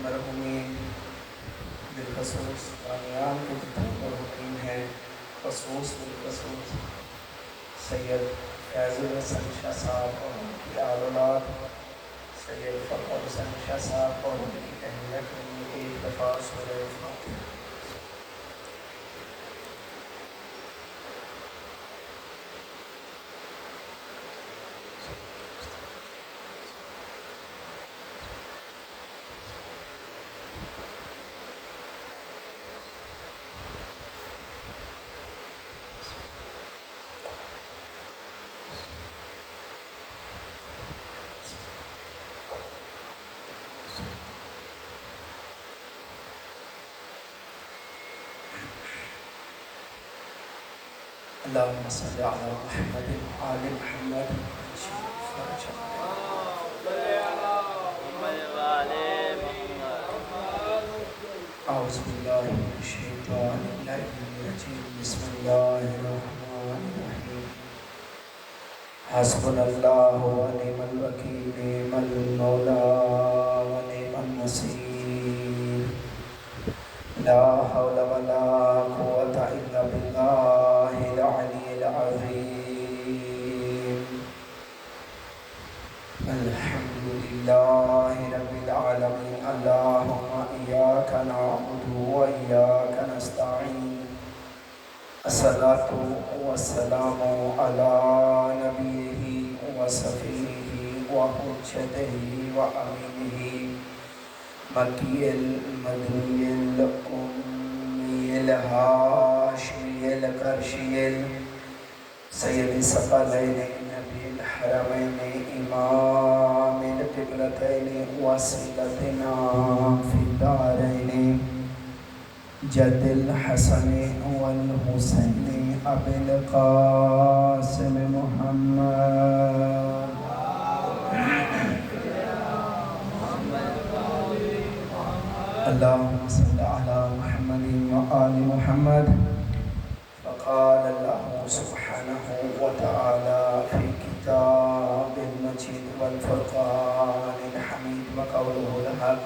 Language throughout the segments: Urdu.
مرحومین بالخصوص بانیان کے جتنے مرحومین ہیں، خصوص بالخصوص سید فیض الحسن شاہ صاحب اور ان کی آل اولاد، سید فخر حسن شاہ صاحب اور ان کی اہمیت میں ایک دفعہ سورہ فاتحہ۔ اللهم صل على محمد وآل محمد أعوذ بالله من الشيطان الرجيم بسم الله الرحمن الرحيم حسبنا الله ونعم الوكيل نعم المولى ونعم النصير لا حول ولا قوة إلا بالله العلي العظيم الحمد لله رب العالمين اللهم إياك نعبد وإياك نستعين الصلاة والسلام على نبيه وصفيه وحجته وأمينه مكي المدني الأمي الهاشمي القرشي سيد الثقلين نبي الحرمين إمام القبلتين وسيلتنا في الدارين جد الحسن والحسين أبي القاسم محمد اللهم صل على محمد وآل محمد فقال الله سبحانه وتعالى في كتاب المجيد والفرقان الحميد وقوله الحق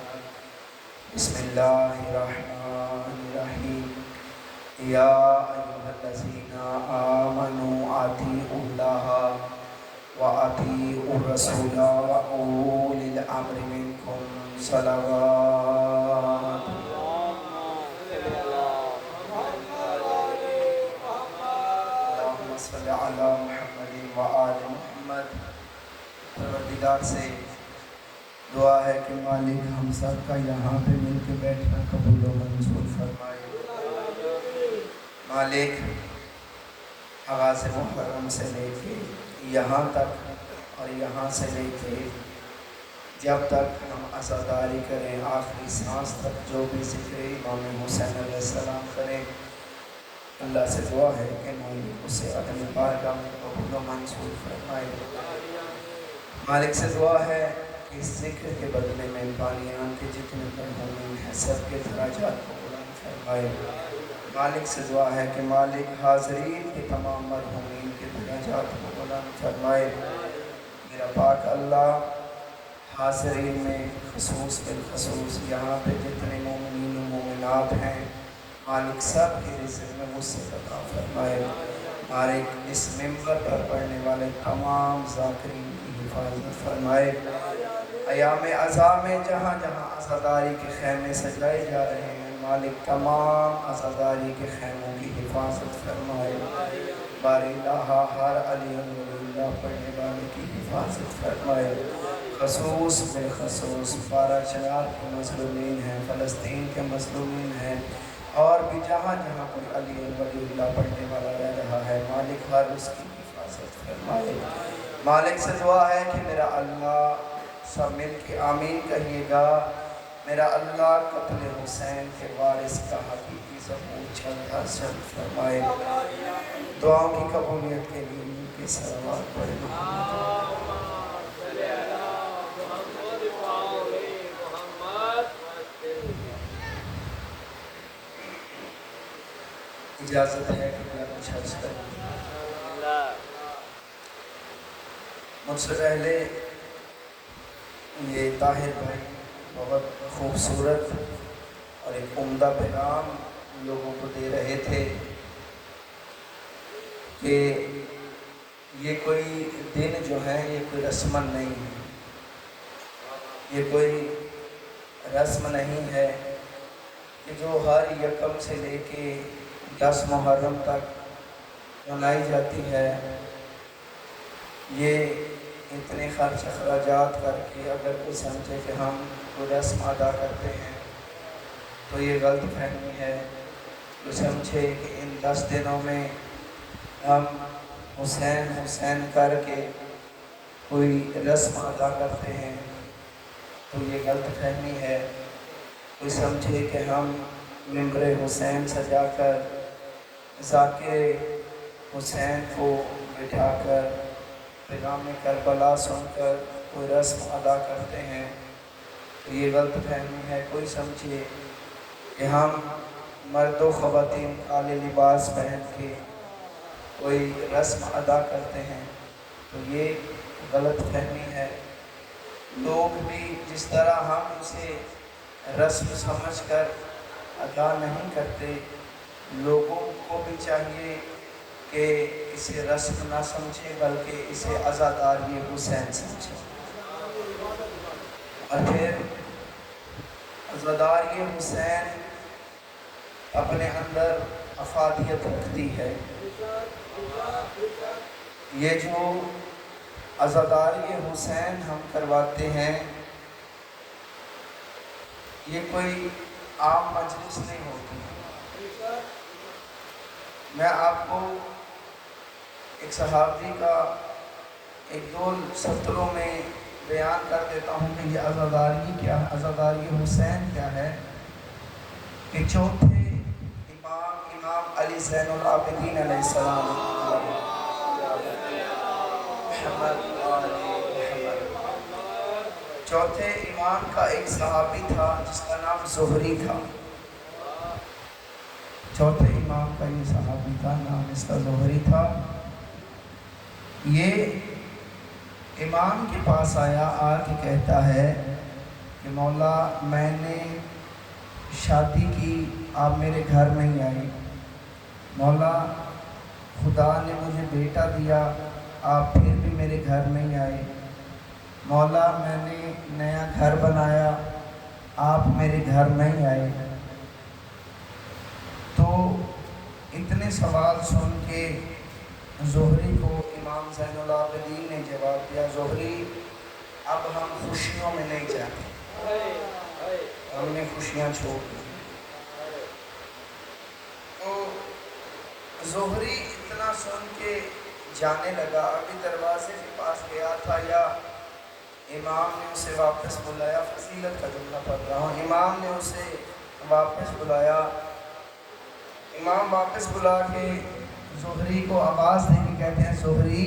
بسم الله الرحمن الرحيم يا أيها الذين آمنوا أطيعوا الله وأطيعوا الرسول وأولي الأمر منكم صلوات اللهم صل على محمد وآل محمد۔ پروردگار سے دعا ہے کہ مالک ہم سب کا یہاں پہ مل کے بیٹھنا قبول و منظور فرمائے۔ مالک آغاز محرم سے لے کے یہاں تک اور یہاں سے لے کے جب تک ہم عزاداری کریں آخری سانس تک جو بھی ذکر امام حسین علیہ السلام کریں، اللہ سے دعا ہے کہ مالک اسے اپنی بارگاہ میں قبول و منظور فرمائے۔ مالک سے دعا ہے کہ اس ذکر کے بدلے میں بانیان کے جتنے مرحومین ہیں سب کے درجات کو بلند فرمائے۔ مالک سے دعا ہے کہ مالک حاضرین کے تمام مرحومین کے درجات کو بلند فرمائے۔ میرا پاک اللہ حاضرین میں خصوص بالخصوص یہاں پہ جتنے مومنین و مومنات ہیں مالک سب کے رزق میں وسعت عطا فرمائے۔ مالک اس منبر پر پڑھنے والے تمام ذاکرین کی حفاظت فرمائے۔ ایام عزا میں جہاں جہاں عزاداری کے خیمے سجائے جا رہے ہیں مالک تمام عزاداری کے خیموں کی حفاظت فرمائے۔ باری اللہ ہر علی اللہ پڑھنے والے کی حفاظت فرمائے۔ خصوص بالخصوص پارہ چنار کے مظلومین ہیں، فلسطین کے مظلومین ہیں، اور بھی جہاں جہاں کوئی علی اللہ پڑھنے والا رہ رہا ہے مالک ہر اس کی حفاظت فرمائے۔ مالک سے دعا ہے کہ میرا اللہ سب مل کے آمین کہیے گا میرا اللہ قتل حسین کے وارث کا حقیقی ثبوت جلد از جلد فرمائے۔ دعاؤں کی قبولیت کے لیے ان کے صلوات پڑھیں۔ اجازت ہے کہ میں کچھ عرض کروں۔ مجھ سے پہلے یہ طاہر بھائی بہت خوبصورت اور ایک عمدہ پیغام لوگوں کو دے رہے تھے کہ یہ کوئی دن جو ہے یہ کوئی رسم نہیں ہے، یہ کوئی رسم نہیں ہے کہ جو ہر یکم سے لے کے 10 محرم تک منائی جاتی ہے۔ یہ اتنے خرچ اخراجات کر کے اگر کوئی سمجھے کہ ہم کوئی رسم ادا کرتے ہیں تو یہ غلط فہمی ہے۔ کوئی سمجھے کہ ان 10 دنوں میں ہم حسین حسین کر کے کوئی رسم ادا کرتے ہیں تو یہ غلط فہمی ہے۔ کوئی سمجھے کہ ہم ممبر حسین سجا کر ذاکر حسین کو بٹھا کر پیغام کربلا سن کر کوئی رسم ادا کرتے ہیں تو یہ غلط فہمی ہے۔ کوئی سمجھے کہ ہم مرد و خواتین کالے لباس پہن کے کوئی رسم ادا کرتے ہیں تو یہ غلط فہمی ہے۔ لوگ بھی جس طرح ہم اسے رسم سمجھ کر ادا نہیں کرتے، لوگوں کو بھی چاہیے کہ اسے رسم نہ سمجھے بلکہ اسے عزاداری حسین سمجھے۔ اور پھر عزاداری حسین اپنے اندر افادیت رکھتی ہے۔ یہ جو عزاداری حسین ہم کرواتے ہیں یہ کوئی عام مجلس نہیں ہوتی۔ میں آپ کو ایک صحابی کا ایک دو سطروں میں بیان کر دیتا ہوں کہ یہ عزاداری کیا ہے، عزاداری حسین کیا ہے۔ کہ چوتھے امام علی زین العابدین علیہ السلام چوتھے امام کا ایک صحابی تھا جس کا نام زہری تھا۔ چوتھے امام کا یہ صحابی تھا، نام اس کا زہری تھا۔ یہ امام کے پاس آیا، آ کے کہتا ہے کہ مولا میں نے شادی کی، آپ میرے گھر نہیں آئے۔ مولا خدا نے مجھے بیٹا دیا، آپ پھر بھی میرے گھر نہیں آئے۔ مولا میں نے نیا گھر بنایا، آپ میرے گھر نہیں آئے۔ تو اتنے سوال سن کے زہری کو امام زین العابدین نے جواب دیا، زہری اب ہم خوشیوں میں نہیں جاتے، ہم نے خوشیاں چھوڑ دی۔ تو زہری اتنا سن کے جانے لگا، ابھی دروازے کے پاس گیا تھا یا امام نے اسے واپس بلایا، فضیلت کا جملہ پڑھ رہا ہوں، امام نے اسے واپس بلایا۔ امام واپس بلا کے زہری کو آواز دے کے کہتے ہیں، زہری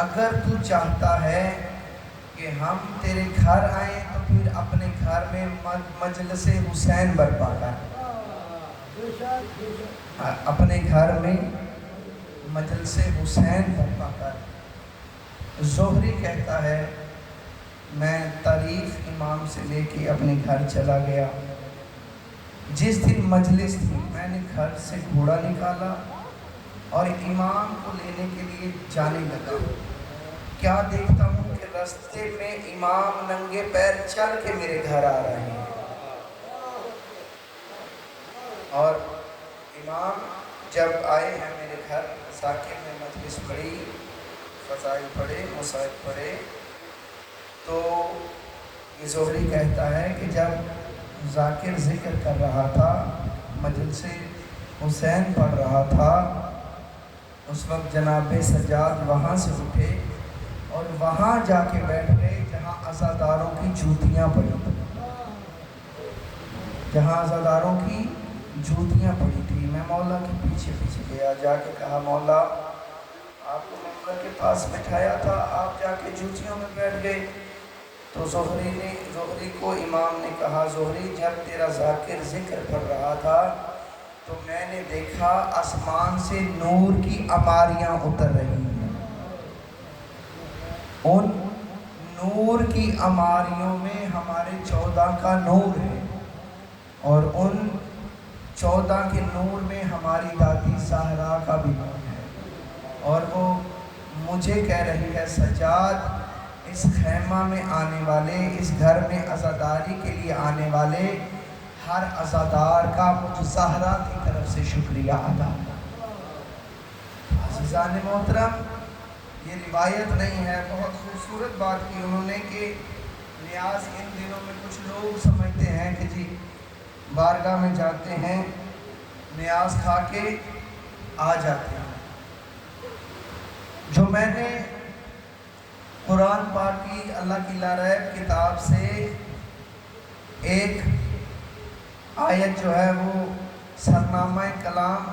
اگر تو چاہتا ہے کہ ہم تیرے گھر آئیں تو پھر اپنے گھر میں مجلس حسین برپا کر، اپنے گھر میں مجلس حسین برپا کر۔ زہری کہتا ہے میں تاریخ امام سے لے کے اپنے گھر چلا گیا، جس دن مجلس تھی میں نے گھر سے گھوڑا نکالا اور امام کو لینے کے لیے جانے لگا۔ کیا دیکھتا ہوں کہ راستے میں امام ننگے پیر چل کے میرے گھر آ رہے ہیں، اور امام جب آئے ہیں میرے گھر، ذاکر نے مجلس پڑھی، فضائل پڑھے، مسائل پڑھے، تو یہ زہری کہتا ہے کہ جب ذاکر ذکر کر رہا تھا، مجلس حسین پڑھ رہا تھا، اس وقت جناب سجاد وہاں سے اٹھے اور وہاں جا کے بیٹھ گئے جہاں عزاداروں کی جوتیاں پڑی۔ جہاں عزاداروں کی جوتیاں پڑی تھی، میں مولا کے پیچھے پیچھے گیا، جا کے کہا مولا آپ کو ممبر کے پاس بٹھایا تھا، آپ جا کے جوتیوں میں بیٹھ گئے۔ تو زہری کو امام نے کہا زہری جب تیرا ذاکر ذکر پڑھ رہا تھا تو میں نے دیکھا آسمان سے نور کی عماریاں اتر رہی ہیں، ان نور کی عماریوں میں ہمارے 14 کا نور ہے، اور ان 14 کے نور میں ہماری دادی سہرا کا بھی نور ہے، اور وہ مجھے کہہ رہی ہے سجاد اس خیمہ میں آنے والے، اس گھر میں عزاداری کے لیے آنے والے ہر عزادار کا مجھ زہرا کی طرف سے شکریہ ادا۔ عزیزان محترم، یہ روایت نہیں ہے، بہت خوبصورت بات کی انہوں نے کہ نیاز ان دنوں میں کچھ لوگ سمجھتے ہیں کہ جی بارگاہ میں جاتے ہیں نیاز کھا کے آ جاتے ہیں۔ جو میں نے قرآن پاک کی اللہ کی لا ریب کتاب سے ایک آیت جو ہے وہ سرنامہ کلام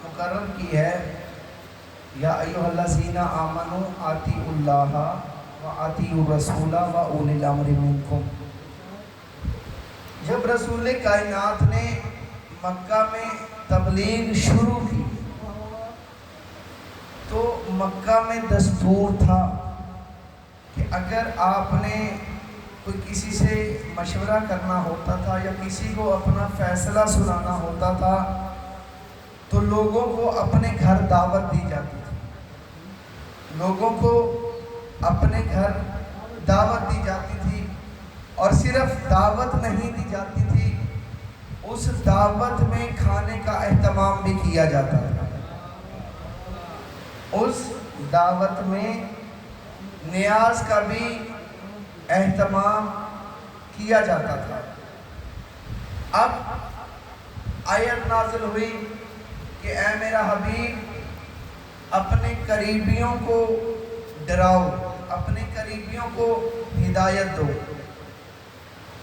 مقرر کی ہے، یا ایھا الذین آمنوا اطیعوا اللہ واطیعوا الرسول واولی الامر منکم۔ جب رسول کائنات نے مکہ میں تبلیغ شروع کی تو مکہ میں دستور تھا کہ اگر آپ نے کوئی کسی سے مشورہ کرنا ہوتا تھا یا کسی کو اپنا فیصلہ سنانا ہوتا تھا تو لوگوں کو اپنے گھر دعوت دی جاتی تھی، لوگوں کو اپنے گھر دعوت دی جاتی تھی، اور صرف دعوت نہیں دی جاتی تھی، اس دعوت میں کھانے کا اہتمام بھی کیا جاتا تھا، اس دعوت میں نیاز کا بھی اہتمام کیا جاتا تھا۔ اب آیت نازل ہوئی کہ اے میرا حبیب اپنے قریبیوں کو ڈراؤ، اپنے قریبیوں کو ہدایت دو۔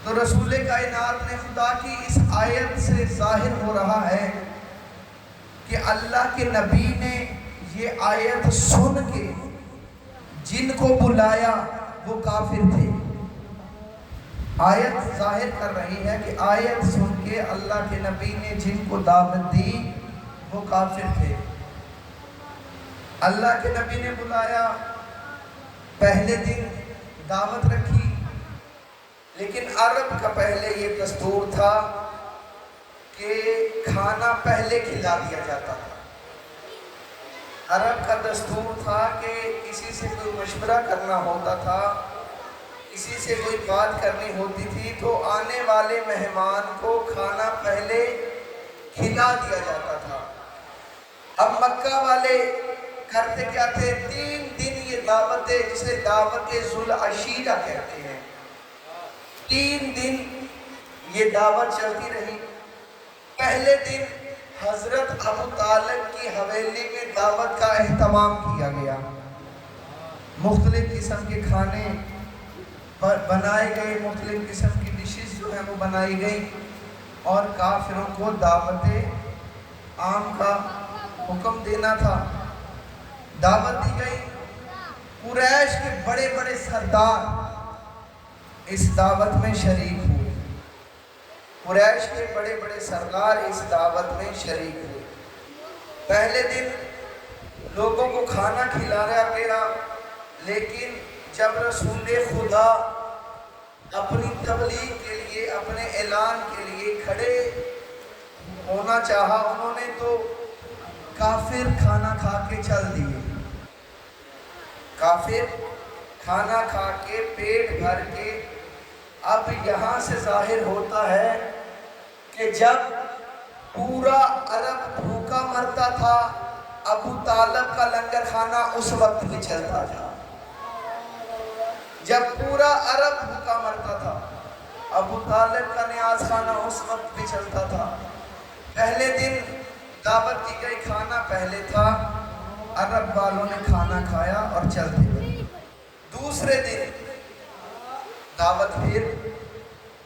تو رسول کائنات نے خدا کی اس آیت سے ظاہر ہو رہا ہے کہ اللہ کے نبی نے یہ آیت سن کے جن کو بلایا وہ کافر تھے۔ آیت ظاہر کر رہی ہے کہ آیت سن کے اللہ کے نبی نے جن کو دعوت دی وہ کافر تھے۔ اللہ کے نبی نے بلایا، پہلے دن دعوت رکھی، لیکن عرب کا پہلے یہ دستور تھا کہ کھانا پہلے کھلا دیا جاتا تھا۔ عرب کا دستور تھا کہ کسی سے کوئی مشورہ کرنا ہوتا تھا، کسی سے کوئی بات کرنی ہوتی تھی تو آنے والے مہمان کو کھانا پہلے کھلا دیا جاتا تھا۔ اب مکہ والے کرتے کیا تھے، 3 دن یہ دعوتیں جسے دعوت ذوالعشیرہ کہتے ہیں، 3 دن یہ دعوت چلتی رہی۔ پہلے دن حضرت ابو طالب کی حویلی میں دعوت کا اہتمام کیا گیا، مختلف قسم کے کھانے بنائے گئے، مختلف قسم کی ڈشز جو ہیں وہ بنائی گئی، اور کافروں کو دعوت عام کا حکم دینا تھا۔ دعوت دی گئی، قریش کے بڑے بڑے سردار اس دعوت میں شریک ہوئے، قریش کے بڑے بڑے سردار اس دعوت میں شریک ہوئے۔ پہلے دن لوگوں کو کھانا کھلایا گیا، لیکن جب رسول خدا اپنی تبلیغ کے لیے، اپنے اعلان کے لیے کھڑے ہونا چاہا، انہوں نے تو کافر کھانا کھا کے چل دیے، کافر کھانا کھا کے پیٹ بھر کے۔ اب یہاں سے ظاہر ہوتا ہے کہ جب پورا عرب بھوکا مرتا تھا، ابو طالب کا لنگر خانہ اس وقت بھی چلتا تھا۔ جب پورا عرب بھوکا مرتا تھا، ابو طالب کا نیاز خانہ اس وقت بھی چلتا تھا۔ پہلے دن دعوت کی گئی، کھانا پہلے تھا، عرب والوں نے کھانا کھایا اور چلتے گئے۔ دوسرے دن دعوت پھر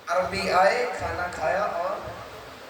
عربی آئے، کھانا کھایا اور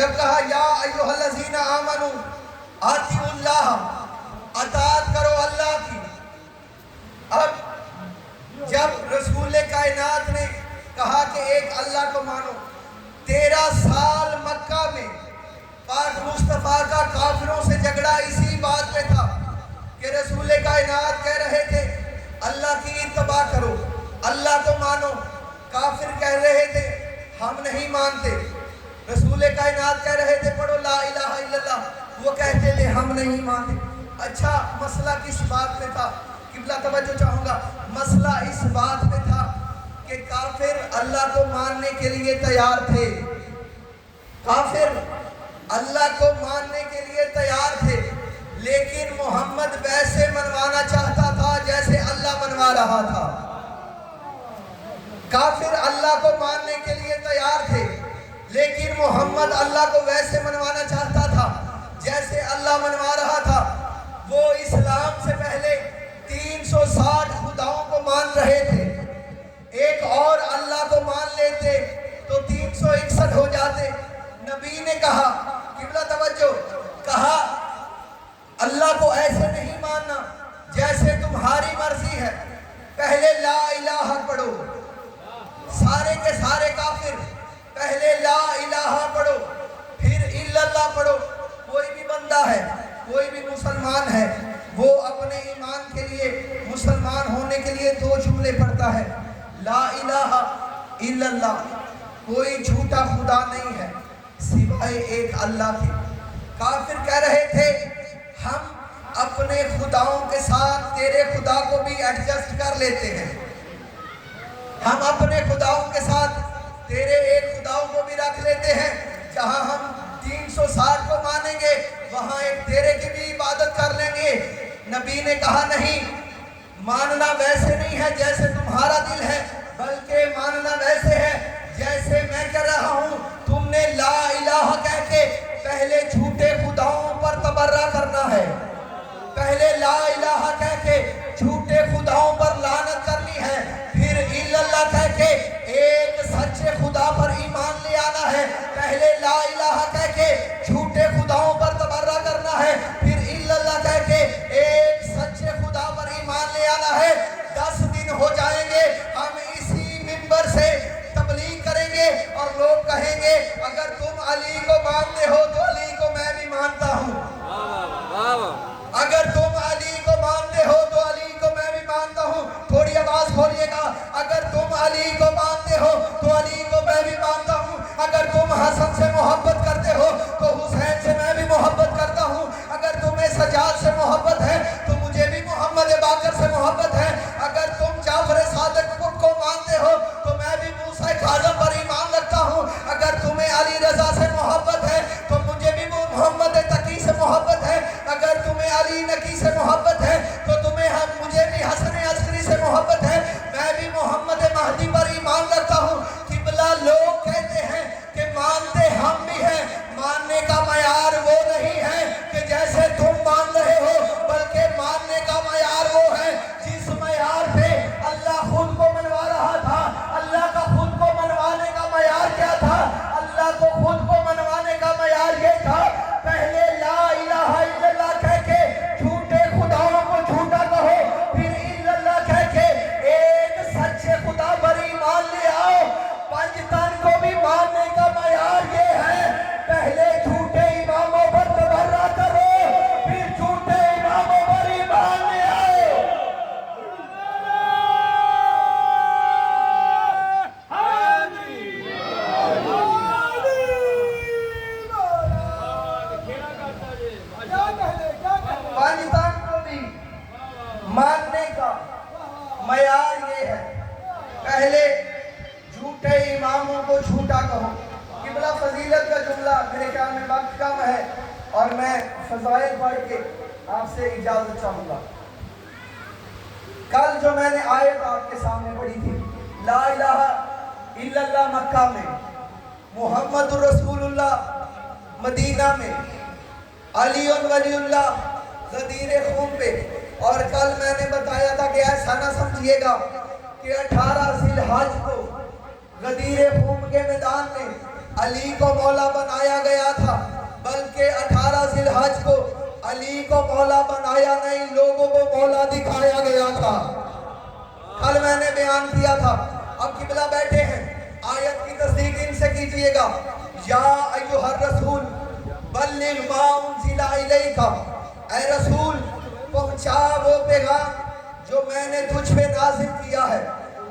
جب کہا یا ایھا الذین آمنوا اطیعوا اللہ، اطاعت کرو اللہ کی. اب جب رسول کائنات نے کہا کہ ایک اللہ کو مانو، 13 سال مکہ میں پاک مصطفیٰ کا کافروں سے جھگڑا اسی بات پہ تھا کہ رسول کائنات کہہ رہے تھے اللہ کی اتباع کرو، اللہ کو مانو. کافر کہہ رہے تھے ہم نہیں مانتے. رسول کائنات کہہ رہے تھے پڑھو لا الہ الا اللہ، وہ کہتے تھے ہم نہیں مانتے. اچھا مسئلہ کس بات پہ تھا؟ قبلہ توجہ چاہوں گا. مسئلہ اس بات پہ تھا کہ کافر اللہ کو ماننے کے لیے تیار تھے. کافر اللہ کو ماننے کے لیے تیار تھے، لیکن محمد ویسے منوانا چاہتا تھا جیسے اللہ منوا رہا تھا. کافر اللہ کو ماننے کے لیے تیار تھے، لیکن محمد اللہ کو ویسے منوانا چاہتا تھا جیسے اللہ منوا رہا تھا. وہ اسلام سے پہلے 360 خداؤں کو مان رہے تھے. ایک اور اللہ کو مان لیتے تو 361 ہو جاتے. نبی نے کہا، قبلہ توجہ، کہا اللہ کو ایسے نہیں ماننا جیسے تمہاری مرضی ہے. پہلے لا الہ پڑھو. سارے کے سارے کافر پہلے لا الہ پڑھو، پھر الا اللہ پڑھو. کوئی بھی بندہ ہے، کوئی بھی مسلمان ہے، وہ اپنے ایمان کے لیے، مسلمان ہونے کے لیے 2 جملے پڑھتا ہے، لا الہ الا اللہ. کوئی جھوٹا خدا نہیں ہے سوائے ایک اللہ کے. کافر کہہ رہے تھے ہم اپنے خداؤں کے ساتھ تیرے خدا کو بھی ایڈجسٹ کر لیتے ہیں. ہم اپنے خداؤں کے ساتھ تیرے ایک خداؤں کو بھی رکھ لیتے ہیں. جہاں ہم 360 کو مانیں گے وہاں ایک تیرے کی بھی عبادت کر لیں گے. نبی نے کہا نہیں، ماننا ویسے نہیں ہے جیسے تمہارا دل ہے، بلکہ ماننا ویسے ہے جیسے میں کہہ رہا ہوں. تم نے لا الہ کہہ کے پہلے جھوٹے خداؤں پر تبرہ کرنا ہے. پہلے لا الہ کہہ کے جھوٹے خداؤں پر لعنت کرنی ہے، پھر الا اللہ کہہ کے ایک سچے خدا پر ایمان لے آنا ہے. پہلے لا الہ کہہ کے جھوٹے خداؤں پر تبرہ کرنا ہے، پھر الا اللہ کہہ کے ایک سچے خدا پر ایمان لے آنا ہے. 10 دن ہو جائیں گے ہم اسی منبر سے تبلیغ کریں گے اور لوگ کہیں گے اگر تم علی کو مانتے ہو تو علی کو میں بھی مانتا ہوں. اگر تم علی کو مانتے ہو تو علی کو میں بھی مانتا ہوں. تھوڑی آواز کھولیے گا. اگر تم علی کو مانتے ہو تو علی کو میں بھی مانتا ہوں. اگر تم حسن سے محبت کرتے ہو تو حسین سے میں بھی محبت کرتا ہوں. اگر تمہیں سجاد سے محبت ہے تو مجھے بھی محمد باقر سے محبت ہے. اگر تم جعفر صادق کو مانتے ہو تو میں بھی موسیٰ کاظم پر ایمان رکھتا ہوں. اگر تمہیں علی رضا سے محبت ہے تو مجھے بھی محمد تقی سے محبت ہے. اگر تمہیں علی نقی سے محبت ہے تو مجھے بھی حسن عسکری سے محبت ہے. میں بھی محمد مہدی پر ایمان رکھتا ہوں. قبلہ لوگ کہتے ہیں کہ مانتے ہم بھی ہیں، ماننے کا معیار وہ نہیں ہے کہ جیسے تم مان رہے ہو، بلکہ ماننے کا معیار وہ ہے جس معیار پہ اللہ خود کو منوا رہا تھا. اللہ کا خود کو منوانے کا معیار کیا تھا؟ اللہ کو خود کو منوانے کا معیار یہ تھا پہلے لا الہ الا اللہ کہہ کے جھوٹے خداؤں کو جھوٹا کہو، پھر الا اللہ کہہ کے ایک سچے خدا پر ایمان لے آؤ. 5 تن کو بھی ماننے کا معیار یہ ہے پہلے جھوٹے اماموں پر تبرہ کرو، پھر جھوٹے اماموں پر ایمان لے آؤ. ماننے کا معیار یہ ہے پہلے جھوٹے اماموں کو جھوٹا کہو. قبلہ فضیلت کا جملہ، میرے خیال میں وقت کم ہے اور میں فضائل پڑھ کے آپ سے اجازت چاہوں گا. کل جو میں نے آیت آپ کے سامنے پڑھی تھی، لا الہ الا اللہ مکہ میں، محمد رسول اللہ مدینہ میں، علی ولی اللہ غدیر خون پہ. اور کل میں نے بتایا تھا کہ ایسا نہ سمجھیے گا کہ 18 ذی الحج کو غدیر خون کے میدان میں علی کو مولا بنایا گیا تھا، بلکہ 18 ذی الحج کو علی کو مولا بنایا نہیں، لوگوں کو مولا دکھایا گیا تھا۔ کل میں نے بیان کیا تھا، اب قبلہ بیٹھے ہیں، آیت کی تصدیق ان سے کیجئے گا۔ یا ایھا الرسول بلغ ما انزل الیک، اے رسول پہنچا وہ پیغام جو میں نے تجھ پہ نازل کیا ہے۔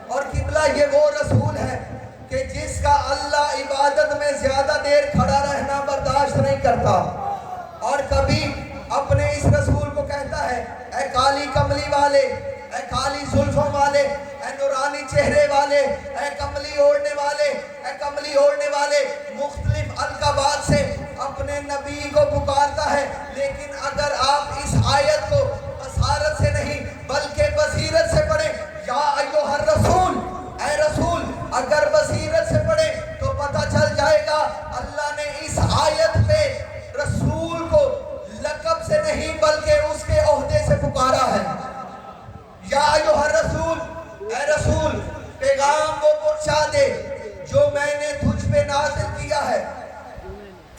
اور قبلہ یہ وہ رسول ہے کہ جس کا اللہ عبادت میں زیادہ دیر کھڑا رہنا برداشت نہیں کرتا، اور کبھی اپنے اس رسول کو کہتا ہے اے کالی کملی والے، اے کالی زلفوں والے، اے نورانی چہرے والے، اے کملی اوڑھنے والے، اے کملی اوڑھنے والے، مختلف القابات سے اپنے نبی کو پکارتا ہے۔ لیکن اگر آپ اس آیت کو بصارت سے نہیں بلکہ بصیرت سے پڑھیں، یا ایھا الرسول، اے رسول، اگر بصیرت سے پڑھیں تو پتہ چل جائے گا اللہ نے اس آیت پہ رسول کو لقب سے نہیں بلکہ اس کے عہدے سے پکارا ہے۔ یا ایھا الرسول، اے رسول پیغام وہ پہنچا دے جو میں نے تجھ پہ نازل کیا ہے۔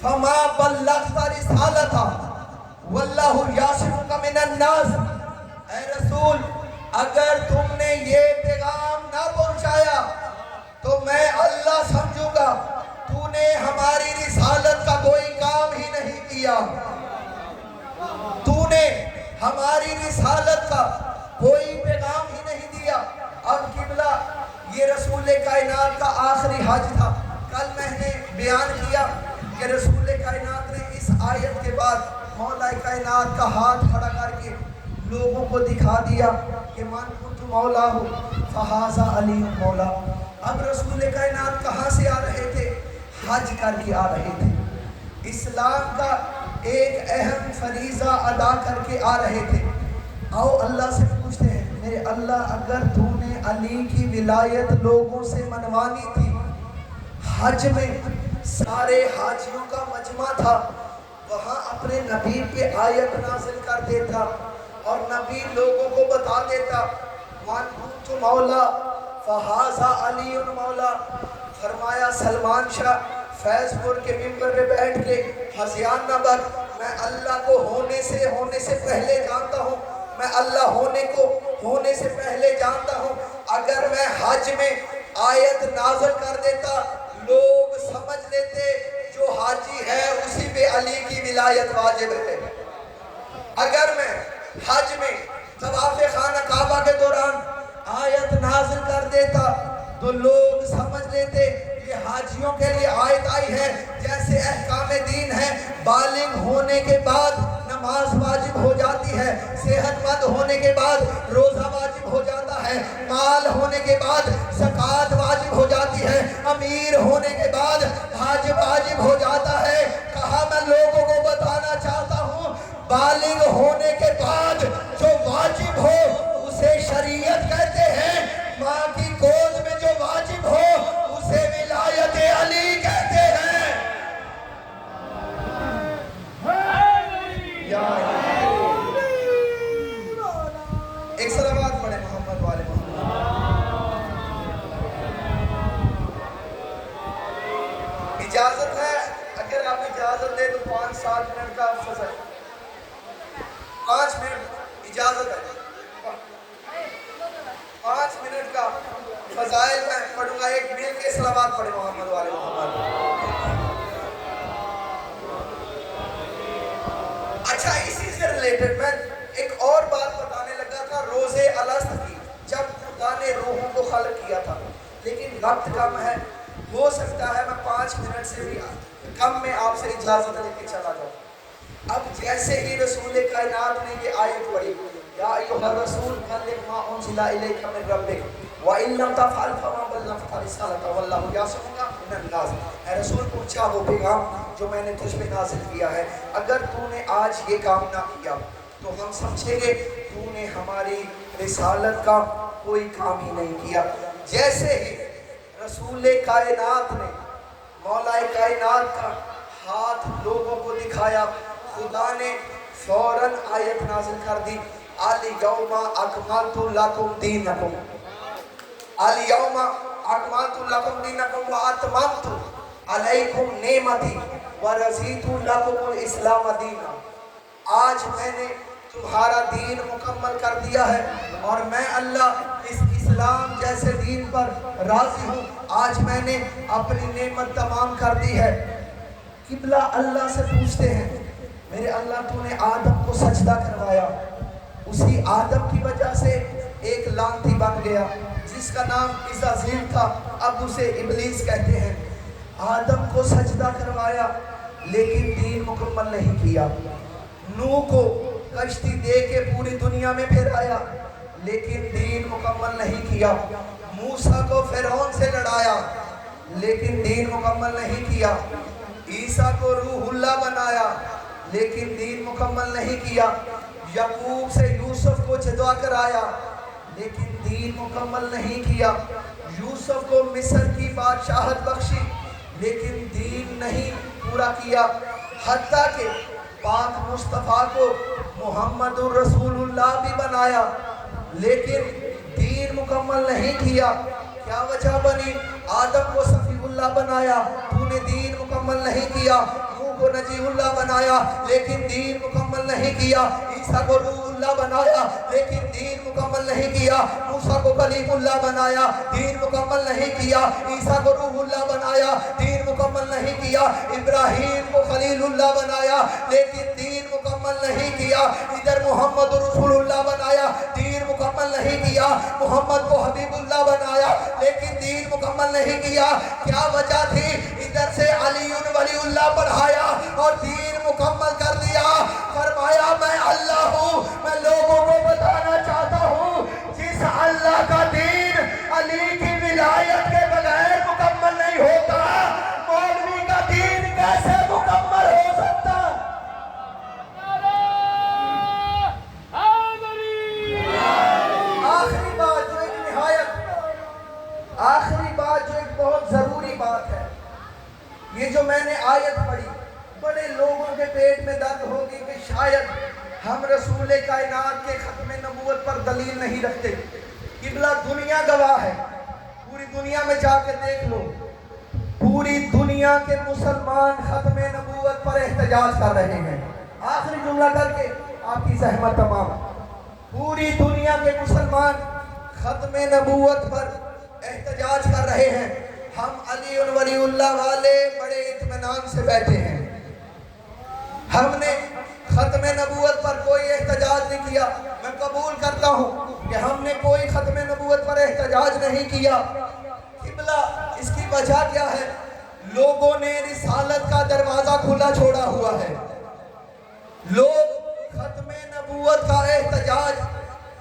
فما بلغت رسالتہ واللہ یعصمک من الناس، اے رسول اگر تم نے یہ پیغام نہ پہنچایا تو میں اللہ سمجھوں گا تو نے ہماری رسالت کا کوئی کام ہی نہیں کیا، تو نے ہماری رسالت کا کوئی پیغام ہی نہیں دیا۔ اب قبلہ یہ رسول کائنات کا آخری حج تھا۔ کل میں نے بیان کیا کہ رسول کائنات نے اس آیت کے بعد مولا کائنات کا ہاتھ کھڑا کر کے لوگوں کو دکھا دیا کہ من کنت مولا ہو فہذا علی مولا۔ اب رسول کائنات کہاں سے آ رہے تھے؟ حج کر کے آ رہے تھے، اسلام کا ایک اہم فریضہ ادا کر کے آ رہے تھے۔ آؤ اللہ سے پوچھتے ہیں، میرے اللہ اگر تو نے علی کی ولایت لوگوں سے منوانی تھی، حج میں سارے حاجیوں کا مجمع تھا، وہاں اپنے نبی پہ آیت نازل کر دیتا اور نبی لوگوں کو بتا دیتا من کنت مولا فہذا علی مولا۔ فرمایا سلمان شاہ فیض پور کے ممبر پہ بیٹھ کے ہذیان نہ بک، میں اللہ کو ہونے سے پہلے جانتا ہوں، میں اللہ ہونے سے پہلے جانتا ہوں۔ اگر میں حج میں آیت نازل کر دیتا لوگ سمجھ لیتے جو حاجی ہے اسی پہ علی کی ولایت واجب ہے۔ اگر میں حج میں طواف خانہ کعبہ کے دوران آیت نازل کر دیتا تو لوگ سمجھ لیتے یہ حاجیوں کے لیے آیت آئی ہے، جیسے احکام دین ہے، بالغ ہونے کے بعد نماز واجب ہو جاتی ہے، صحت مند ہونے کے بعد روزہ واجب ہو جاتا ہے، مال ہونے کے بعد زکوٰۃ واجب ہو جاتی ہے، امیر ہونے کے بعد حج واجب ہو جاتا ہے۔ کہا میں لوگوں کو بتانا چاہتا ہوں بالغ ہونے کے بعد جو واجب ہو اسے شریعت کہتے ہیں، ماں کی گود میں جو واجب ہو اسے ولایت علی کہتے ہیں۔ ایک صلوات پڑھے محمد والے محمد۔ اجازت ہے، اگر آپ اجازت دیں تو 5-7 منٹ کا فضل، 5 منٹ اجازت ہے، 5 منٹ کا فضائل میں پڑھوں گا۔ ایک مل کے صلوات پڑھے محمد والے محمد۔ اچھا اسی سے ریلیٹڈ میں ایک اور بات بتانے لگا تھا روزے الست کی، جب خدا نے روحوں کو خلق کیا تھا، لیکن وقت کم ہے، ہو سکتا ہے میں 5 منٹ سے بھی کم میں آپ سے اجازت لے کے چلا جاؤں۔ اب جیسے ہی رسول کائنات نے یہ آیت پڑھی یا ایھا الرسول بلغ ما انزل الیک من ربک وَإِن لَمْ تَفْعَلْ فَمَا بَلَّغْتَ رِسَالَتَهُ وَاللَّهُ يَعْصِمُكَ مِنَ النَّاسِ۔ اے رسول پہنچا وہ پیغام جو میں نے تجھ پہ نازل کیا ہے، اگر تو نے آج یہ کام نہ کیا تو ہم سمجھیں گے تو نے ہماری رسالت کا کوئی کام ہی نہیں کیا۔ جیسے ہی رسول کائنات نے مولا کائنات کا ہاتھ لوگوں کو دکھایا، خدا نے فوراً آیت نازل کر دی الیوم اکملت لکم دینکم، الیوم اکملت لکم دینکم واتممت علیکم نعمتی ورضیت لکم الاسلام دینا، آج میں نے تمہارا دین مکمل کر دیا ہے اور میں اللہ اس اسلام جیسے دین پر راضی ہوں، آج میں نے اپنی نعمت تمام کر دی ہے۔ قبلہ اللہ سے پوچھتے ہیں میرے اللہ تو نے آدم کو سجدہ کروایا، اسی آدم کی وجہ سے ایک لعنتی بن گیا جس کا نام عزازیل تھا، اب اسے ابلیس کہتے ہیں۔ آدم کو سجدہ کروایا لیکن دین مکمل نہیں کیا۔ نوح کو کشتی دے کے پوری دنیا میں پھیرایا لیکن دین مکمل نہیں کیا۔ موسیٰ کو فرعون سے لڑایا لیکن دین مکمل نہیں کیا۔ عیسیٰ کو روح اللہ بنایا لیکن دین مکمل نہیں کیا۔ یعقوب سے یوسف کو جدا کرایا لیکن دین مکمل نہیں کیا۔ یوسف کو مصر کی بادشاہت بخشی لیکن دین نہیں پورا کیا۔ حتیٰ کہ پاک مصطفیٰ کو محمد الرسول اللہ بھی بنایا لیکن دین مکمل نہیں کیا۔ کیا وجہ بنی؟ آدم کو صفی اللہ بنایا، تو نے دین مکمل نہیں کیا۔ نوح کو نجی اللہ بنایا لیکن دین مکمل نہیں کیا۔ عیسیٰ کو روح اللہ بنایا لیکن دین مکمل نہیں کیا۔ موسیٰ کو کلیم اللہ بنایا، دین مکمل نہیں کیا۔ عیسیٰ کو روح اللہ بنایا، دین مکمل نہیں کیا۔ ابراہیم کو خلیل اللہ بنایا لیکن دین مکمل نہیں کیا۔ ادھر محمد رسول اللہ بنایا، دین مکمل نہیں کیا۔ محمد کو حبیب اللہ بنایا لیکن دین مکمل نہیں کیا۔ کیا وجہ تھی؟ ادھر سے علی ولی اللہ پڑھایا اور دین مکمل کر دیا۔ فرمایا میں اللہ ہوں، میں لوگوں کو بتانا چاہتا ہوں جس اللہ کا دین علی کی ولایت کے بغیر مکمل نہیں ہوتا، مولوی کا دین کیسے مکمل ہو سکتا؟ آخری بات جو ایک بہت ضروری بات ہے، یہ جو میں نے آیت پڑھی، بڑے لوگوں کے پیٹ میں درد ہوگی کہ شاید ہم رسول کائنات کے ختم نبوت پر دلیل نہیں رکھتے۔ قبلہ دنیا گواہ ہے، پوری دنیا میں جا کے دیکھ لو، پوری دنیا کے مسلمان ختم نبوت پر احتجاج کر رہے ہیں۔ آخری جملہ کر کے آپ کی زحمت تمام، پوری دنیا کے مسلمان ختم نبوت پر احتجاج کر رہے ہیں۔ ہم علی ولی اللہ والے بڑے اطمینان سے بیٹھے ہیں، ہم نے ختم نبوت پر کوئی احتجاج نہیں کیا۔ میں قبول کرتا ہوں کہ ہم نے کوئی ختم نبوت پر احتجاج نہیں کیا۔ قبلہ اس کی وجہ کیا ہے؟ لوگوں نے رسالت کا دروازہ کھلا چھوڑا ہوا ہے۔ لوگ ختم نبوت کا احتجاج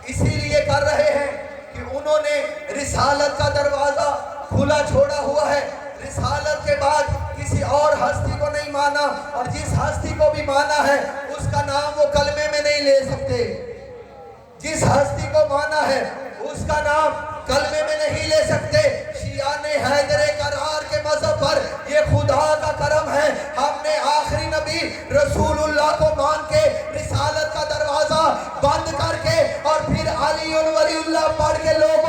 اسی لیے کر رہے ہیں کہ انہوں نے رسالت کا دروازہ کھلا چھوڑا ہوا ہے۔ رسالت کے بعد کسی اور ہستی کو نہیں مانا، اور جس ہستی کو بھی مانا ہے اس کا نام وہ کلمے میں نہیں لے سکتے۔ جس ہستی کو مانا ہے اس کا نام کلمے میں نہیں لے سکتے۔ شیعہ نے حیدر کرار کے مذہب پر، یہ خدا کا کرم ہے، ہم نے آخری نبی رسول اللہ کو مان کے رسالت کا دروازہ بند کر کے اور پھر علی ولی اللہ پڑھ کے لوگوں